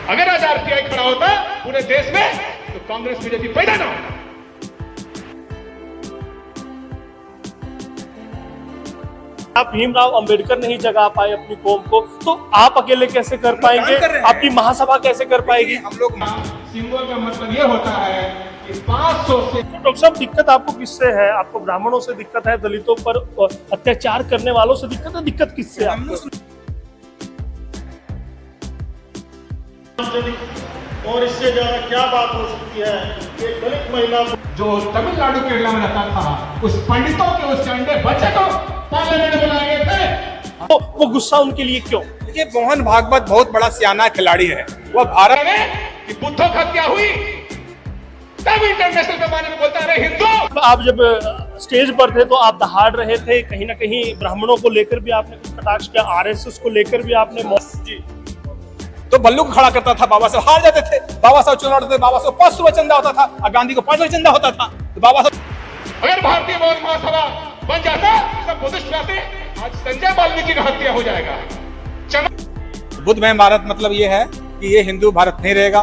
अगर आज आरपीआई खड़ा होता पूरे देश में तो कांग्रेस बीजेपी पैदा ना होता। आप भीमराव अंबेडकर नहीं जगा पाए अपनी कौम को, तो आप अकेले कैसे कर पाएंगे? आपकी महासभा कैसे कर पाएगी? हम लोग सिंबल का मतलब ये होता है कि 500 से। डॉक्टर साहब, दिक्कत आपको किससे है? आपको ब्राह्मणों से दिक्कत है, दलितों पर अत्याचार करने वालों से दिक्कत है? दिक्कत किससे आपको? और इससे ज्यादा क्या बात हो सकती है? एक दलित महिला जो तमिलनाडु केरला में रहता था, उस पंडितों के उस चंडे बच्चे को पार्लियामेंट बुलाए गए थे। तो वो गुस्सा उनके लिए क्यों? देखिए, मोहन भागवत बहुत बड़ा सियाना खिलाड़ी है। वो भारत में कि बुद्धों की हत्या हुई तब इंटरनेशनल पैमाने में बोलता है हिंदू। आप जब स्टेज पर थे तो आप दहाड़ रहे थे, कहीं ना कहीं ब्राह्मणों को लेकर भी आपने कुछ कटाक्ष किया, आरएसएस को लेकर भी आपने तो बल्लू को खड़ा करता था। बाबा साहब हार जाते थे, बाबा साहब चुनाव लड़ते थे, बाबा साहब 500 रुपये चंदा होता था और गांधी को 5 रुपये चंदा होता था। तो बाबा साहब अगर भारतीय मौन महासभा बन जाता, सब बुद्धिस्ट जाते, आज संजय वाल्मीकि का हत्या हो जाएगा। बुद्ध में भारत मतलब ये है कि ये हिंदू भारत नहीं रहेगा,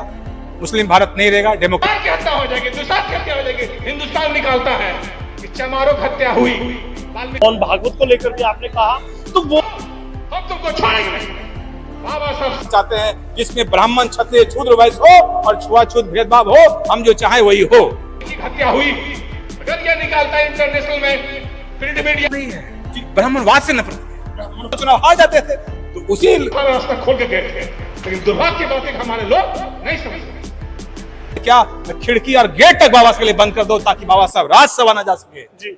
मुस्लिम भारत नहीं रहेगा, डेमोक्रेट की हत्या हो जाएगी, दुष्ट की हत्या हो जाएगी। हिंदुस्तान निकालता है कि चमारों की हत्या हुई। मोहन भागवत को लेकर भी आपने कहा, तो वो हम तुमको छोड़ेंगे नहीं। बाबा साहब चाहते हैं जिसमें ब्राह्मण, क्षत्रिय, शूद्र, वैश्य हो और छुआछूत भेदभाव हो, हम जो चाहे वही हो। हत्या हुई, अगर ये निकालता है इंटरनेशनल में, प्रिंट मीडिया नहीं है, ब्राह्मणवाद से नफरत। चुनाव हार जाते थे तो उसी रास्ता खोल के गए थे, लेकिन दुर्भाग्य की बात है कि हमारे लोग नहीं समझते। क्या खिड़की और गेट तक बाबा साहब के लिए बंद कर दो ताकि बाबा साहब राज्यसभा न जा सके। जी।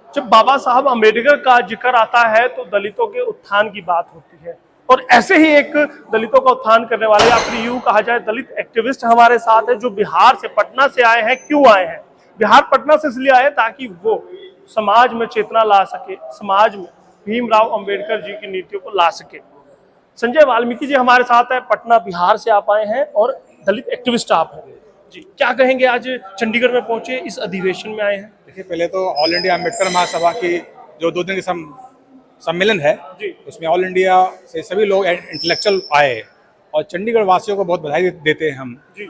जब बाबा साहब अम्बेडकर का जिक्र आता है तो दलितों के उत्थान की बात होती है, और ऐसे ही एक दलितों का उत्थान करने वाले, या फिर यूं कहा जाए दलित एक्टिविस्ट हमारे साथ है, जो बिहार से, पटना से आए हैं। क्यों आए हैं? बिहार पटना से इसलिए आए ताकि वो समाज में चेतना ला सके, समाज में भीमराव अंबेडकर जी की नीतियों को ला सके। संजय वाल्मीकि जी हमारे साथ है, पटना बिहार से आप आए हैं और दलित एक्टिविस्ट आप हैं जी। क्या कहेंगे, आज चंडीगढ़ में पहुंचे, इस अधिवेशन में आए हैं? देखिए, पहले तो ऑल इंडिया अम्बेडकर महासभा की जो 2 दिन की सम्मेलन है जी, उसमें ऑल इंडिया से सभी लोग इंटेलेक्चुअल आए और चंडीगढ़ वासियों को बहुत बधाई देते हैं हम जी।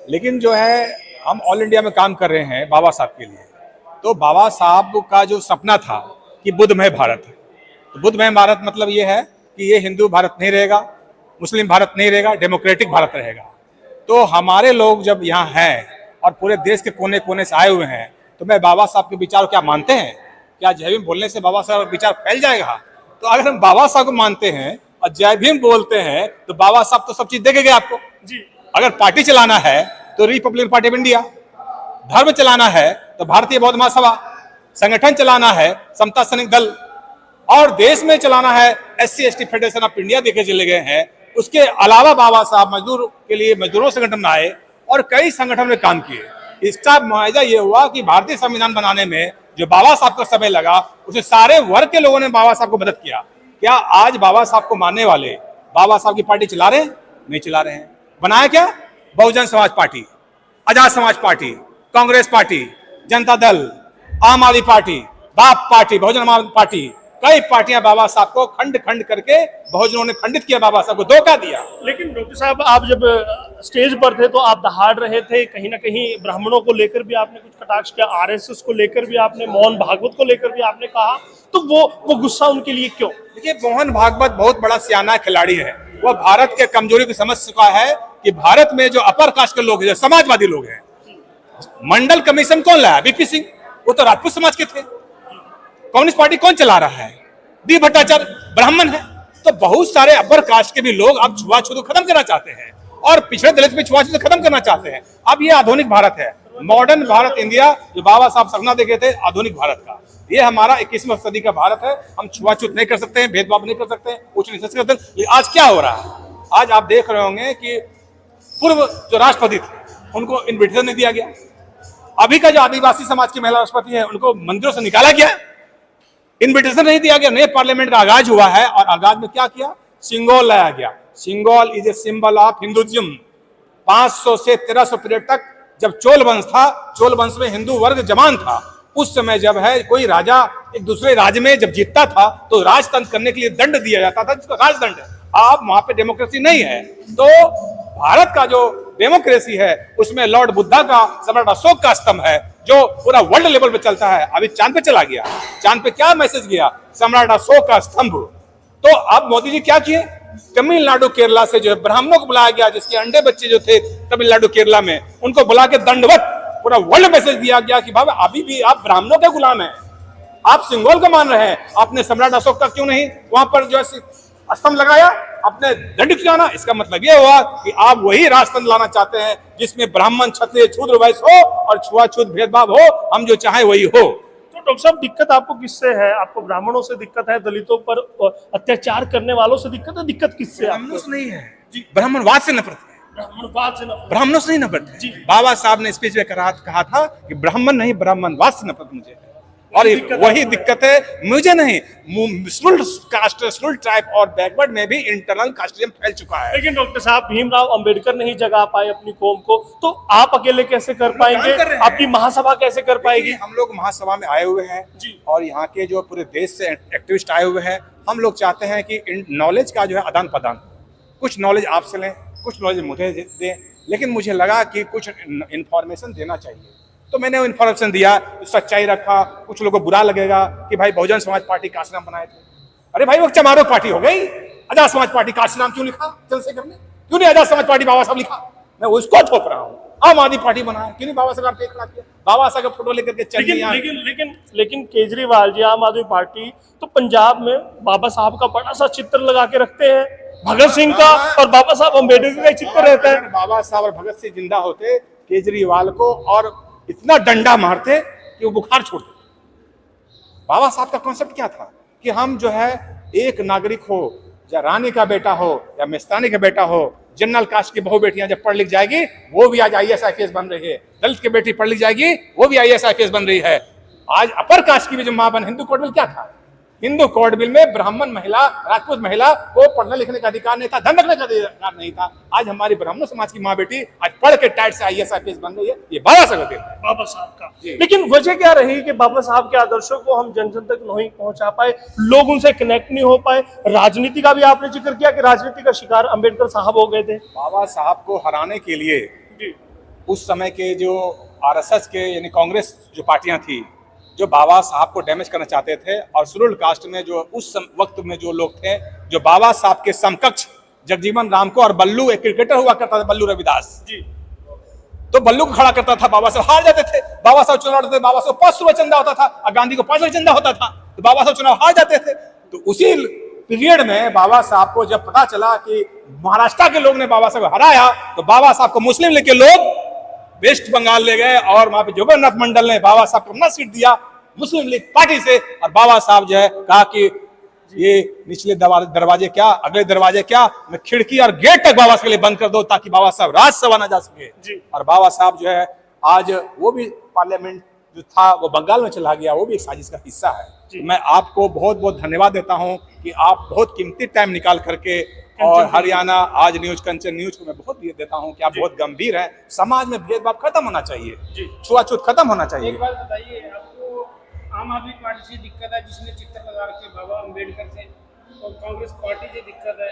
लेकिन जो है, हम ऑल इंडिया में काम कर रहे हैं बाबा साहब के लिए। तो बाबा साहब का जो सपना था कि बुद्धमय भारत, तो बुद्धमय भारत मतलब ये है कि ये हिंदू भारत नहीं रहेगा, मुस्लिम भारत नहीं रहेगा, डेमोक्रेटिक भारत रहेगा। तो हमारे लोग जब यहाँ हैं और पूरे देश के कोने कोने से आए हुए हैं, तो मैं बाबा साहब के विचार क्या मानते हैं? क्या जय भीम बोलने से बाबा साहब विचार फैल जाएगा? तो अगर हम बाबा साहब को मानते हैं और जय भीम बोलते हैं तो बाबा साहब तो सब चीज देखे गए आपको जी। अगर पार्टी चलाना है तो रिपब्लिकन पार्टी ऑफ इंडिया, धर्म चलाना है तो भारतीय बौद्ध महासभा, संगठन चलाना है समता सैनिक दल, और देश में चलाना है SC/ST फेडरेशन ऑफ इंडिया देखे चले गए हैं। उसके अलावा बाबा साहब मजदूर के लिए मजदूरों संगठन में आए और कई संगठन में काम किए। इसका मुआवजा ये हुआ कि भारतीय संविधान बनाने में जो बाबा साहब का समय लगा, उसे सारे वर्ग के लोगों ने बाबा साहब को मदद किया। क्या आज बाबा साहब को मानने वाले बाबा साहब की पार्टी चला रहे हैं? नहीं चला रहे हैं। बनाया क्या? Bahujan Samaj party, Azad Samaj party, Congress party, Janata Dal, आम आदमी पार्टी, बाप पार्टी, बहुजन समाज पार्टी, कई पार्टियां बाबा साहब को खंड खंड करके बहुजनों ने खंडित किया, बाबा साहब को धोखा दिया। लेकिन डॉक्टर साहब, आप जब स्टेज पर थे तो आप दहाड़ रहे थे, कहीं ना कहीं ब्राह्मणों को लेकर भी आपने कुछ कटाक्ष किया, आरएसएस को लेकर भी आपने, मोहन भागवत को लेकर भी आपने कहा, तो वो गुस्सा उनके लिए क्यों? देखिए, मोहन भागवत बहुत बड़ा सियाना खिलाड़ी है। वो भारत के कमजोरी को समझ चुका है कि भारत में जो अपर कास्ट के लोग हैं, जो समाजवादी लोग हैं, मंडल कमीशन कौन लाया? बीपी सिंह, वो तो राजपूत समाज के थे। कम्युनिस्ट पार्टी कौन चला रहा है? डी भट्टाचार्य, ब्राह्मण है। तो बहुत सारे अपर कास्ट के भी लोग अब छुआछूत को खत्म करना चाहते हैं और पिछड़े दलित में छुआछूत खत्म करना चाहते हैं। अब ये आधुनिक भारत है, मॉडर्न भारत इंडिया, जो बाबा साहब सपना देखे थे आधुनिक भारत का। ये हमारा 21वीं सदी का भारत है। हम छुआछूत नहीं कर सकते हैं, भेदभाव नहीं कर सकते हैं, उच्च नीच कर सकते। आज क्या हो रहा है? आज आप देख रहे होंगे कि पूर्व जो राष्ट्रपति थे उनको इन्विटेशन नहीं दिया गया। अभी का जो आदिवासी समाज की महिला राष्ट्रपति है उनको मंदिरों से निकाला गया, इन्विटेशन नहीं दिया गया। नए पार्लियामेंट का आगाज हुआ है और आगाज में क्या किया? सिंगोल लाया गया। Sengol is a symbol of Hinduism. 500 से 1300 पीरियड तक जब चोल वंश था, चोल वंश में हिंदू वर्ग जमान था, उस समय जब है कोई राजा एक दूसरे राज्य में जब जीतता था तो राजतंत्र करने के लिए दंड दिया जाता था, जिसका राजदंड है। अब वहां पे डेमोक्रेसी नहीं है। तो भारत का जो डेमोक्रेसी है उसमें लॉर्ड बुद्धा का, सम्राट अशोक का स्तंभ है जो पूरा वर्ल्ड लेवल पे चलता है। अभी चांद पे चला गया, चांद पे क्या मैसेज गया? सम्राट अशोक का स्तंभ। तो अब मोदी जी क्या किए? तमिलनाडु केरला से जो है ब्राह्मणों को बुलाया गया, जिसके अंडे बच्चे जो थे तमिलनाडु केरला में, उनको बुला के दंडवत पूरा वर्ल्ड मैसेज दिया गया कि बाबा अभी भी आप ब्राह्मणों के गुलाम हैं, आप सिंगोल को मान रहे हैं, आपने सम्राट अशोक का क्यों नहीं वहां पर जो है स्तंभ लगाया, आपने दंड किया ना? इसका मतलब यह हुआ कि आप वही राजतंत्र लाना चाहते हैं जिसमें ब्राह्मण, क्षत्रिय, शूद्र, वैश्य हो और छुआछूत भेदभाव हो, हम जो चाहे वही हो। तो डॉक्टर साहब, दिक्कत आपको किससे है? आपको ब्राह्मणों से दिक्कत है, दलितों पर अत्याचार करने वालों से दिक्कत है? दिक्कत किससे? ब्राह्मणों से नहीं है जी, ब्राह्मणवाद से नफरत है। ब्राह्मणवाद से नफरत? ब्राह्मणों से नहीं नफरत है। बाबा साहब ने स्पीच में कहा था कि ब्राह्मण नहीं, ब्राह्मणवाद से नफरत मुझे है। और वही दिक्कत है, मुझे नहीं, स्लूल ट्राइब और बैकवर्ड में भी इंटरनल कास्टिज्म फैल चुका है। लेकिन डॉक्टर साहब, भीमराव अंबेडकर नहीं जगा पाए अपनी कौम को, तो आप अकेले कैसे कर पाएंगे? आपकी महासभा कैसे कर पाएगी? हम लोग महासभा में आए हुए हैं और यहाँ के जो पूरे देश से एक्टिविस्ट आए हुए हैं। हम लोग चाहते हैं कि नॉलेज का जो है आदान प्रदान, कुछ नॉलेज आपसे लें, कुछ नॉलेज मुझे दें, लेकिन मुझे लगा कि कुछ इंफॉर्मेशन देना चाहिए, तो मैंने वो इन्फॉर्मेशन दिया, सच्चाई रखा। कुछ लोगों को बुरा लगेगा कि भाई बहुजन समाज पार्टी काशीराम बनाए थे। अरे भाई वो चमारो पार्टी हो गई, आजाद समाज पार्टी काशीराम क्यों लिखा चंद्रशेखर ने? क्यों नहीं आजाद समाज पार्टी बाबा साहब लिखा? मैं उसको थोप रहा हूँ। आम आदमी पार्टी बनाया, क्यों नहीं बाबा साहब खड़ा किया? बाबा साहब का फोटो लेकर के चल दिया। लेकिन केजरीवाल जी, आम आदमी पार्टी तो पंजाब में बाबा साहब का बड़ा सा चित्र लगा के रखते हैं, भगत सिंह का और बाबा साहब अम्बेडकर का चित्र रहता है। बाबा साहब और भगत सिंह जिंदा होते, केजरीवाल को और इतना डंडा मारते कि वो बुखार छोड़ते। बाबा साहब का कॉन्सेप्ट क्या था कि हम जो है एक नागरिक हो, या रानी का बेटा हो या मिस्तानी का बेटा हो, जनरल कास्ट की बहु बेटियां जब पढ़ लिख जाएगी वो भी आज IAS IPS बन रही है, दलित की बेटी पढ़ लिख जाएगी वो भी IAS IPS बन रही है। आज अपर कास्ट की भी जो मां बन, हिंदू कोड बिल क्या था? हिंदू कोड बिल में ब्राह्मण महिला, राजपूत महिला को पढ़ने लिखने का अधिकार नहीं था, धन रखने का अधिकार नहीं था। आज हमारी ब्राह्मण समाज की माँ बेटी आज पढ़ के टाइट से IAS IPS बन रही है। ये बाबा साहब का बाबा साहब का। लेकिन वजह क्या रही कि बाबा साहब के आदर्शों को हम जन जन तक नहीं पहुंचा पाए, लोग उनसे कनेक्ट नहीं हो पाए? राजनीति का भी आपने जिक्र किया कि राजनीति का शिकार अंबेडकर साहब हो गए थे। बाबा साहब को हराने के लिए उस समय के जो RSS के यानी कांग्रेस जो पार्टियां थी, जो बाबा साहब को डैमेज करना चाहते थे, और शेड्यूल्ड कास्ट में जो उस वक्त में जो लोग थे जो बाबा साहब के समकक्ष, जगजीवन राम को, और बल्लू एक क्रिकेटर हुआ करता था बल्लू रविदास जी, तो बल्लू को खड़ा करता था, बाबा साहब हार जाते थे। बाबा साहब चुनाव लड़ते थे, बाबा साहब 500 रुपये चंदा होता था और गांधी को 5 रुपये चंदा होता था, तो बाबा साहब चुनाव हार जाते थे। तो उसी पीरियड में बाबा साहब को जब पता चला कि महाराष्ट्र के लोग ने बाबा साहब हराया, तो बाबा साहब को मुस्लिम लीग के लोग वेस्ट बंगाल ले गए और वहां पे जगन्नाथ मंडल ने बाबा साहब को अपना सीट दिया मुस्लिम लीग पार्टी से, और बाबा साहब जो है कहा कि ये निचले दरवाजे क्या, अगले दरवाजे क्या, मैं खिड़की और गेट तक बाबा साहब के लिए बंद कर दो ताकि बाबा साहब राज्यसभा ना जा सके। और बाबा साहब जो है आज वो भी पार्लियामेंट जो था वो बंगाल में चला गया, वो भी एक साजिश का हिस्सा है। मैं आपको बहुत बहुत धन्यवाद देता हूं कि आप बहुत कीमती टाइम निकाल करके, और हरियाणा आज न्यूज, कंचन न्यूज को मैं बहुत देता हूं कि आप बहुत गंभीर हैं। समाज में भेदभाव खत्म होना चाहिए, छुआछूत खत्म होना चाहिए। एक बात बताइए, आपको आम आदमी पार्टी से दिक्कत है जिसने चित्र लगा रखे बाबा अम्बेडकर से, और कांग्रेस पार्टी से दिक्कत है,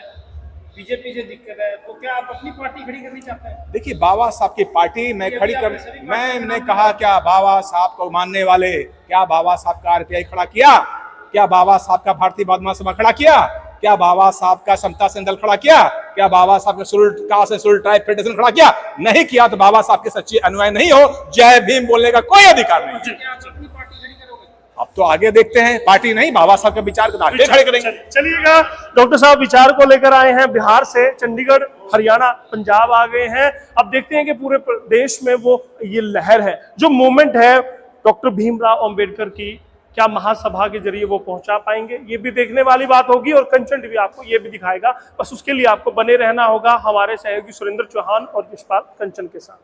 बीजेपी से दिक्कत है, तो क्या आप अपनी पार्टी खड़ी करनी चाहते हैं? देखिए, बाबा साहब की पार्टी मैं खड़ी कर, मैंने कहा क्या बाबा साहब को मानने वाले, क्या बाबा साहब का RPI खड़ा किया? क्या बाबा साहब का भारतीय महासभा खड़ा किया? क्या बाबा साहब का समता सेन दल खड़ा किया? क्या बाबा साहब का शेड्यूल्ड ट्राइब फेडरेशन खड़ा किया? नहीं किया तो बाबा साहब के सच्चे अनुयायी नहीं हो, जय भीम बोलने का कोई अधिकार नहीं। क्या आप अपनी पार्टी खड़ी करोगे? अब तो आगे देखते हैं, पार्टी नहीं बाबा साहब का विचार को आगे खड़े करेंगे। चलिएगा, डॉक्टर साहब विचार को लेकर आए हैं बिहार से, चंडीगढ़, हरियाणा, पंजाब आ गए हैं। अब देखते हैं कि पूरे देश में वो ये लहर है, जो मूवमेंट है डॉक्टर भीमराव अंबेडकर की, क्या महासभा के जरिए वो पहुंचा पाएंगे? ये भी देखने वाली बात होगी, और कंचन टीवी आपको ये भी दिखाएगा। बस उसके लिए आपको बने रहना होगा हमारे सहयोगी सुरेंद्र चौहान और यशपाल कंचन के साथ।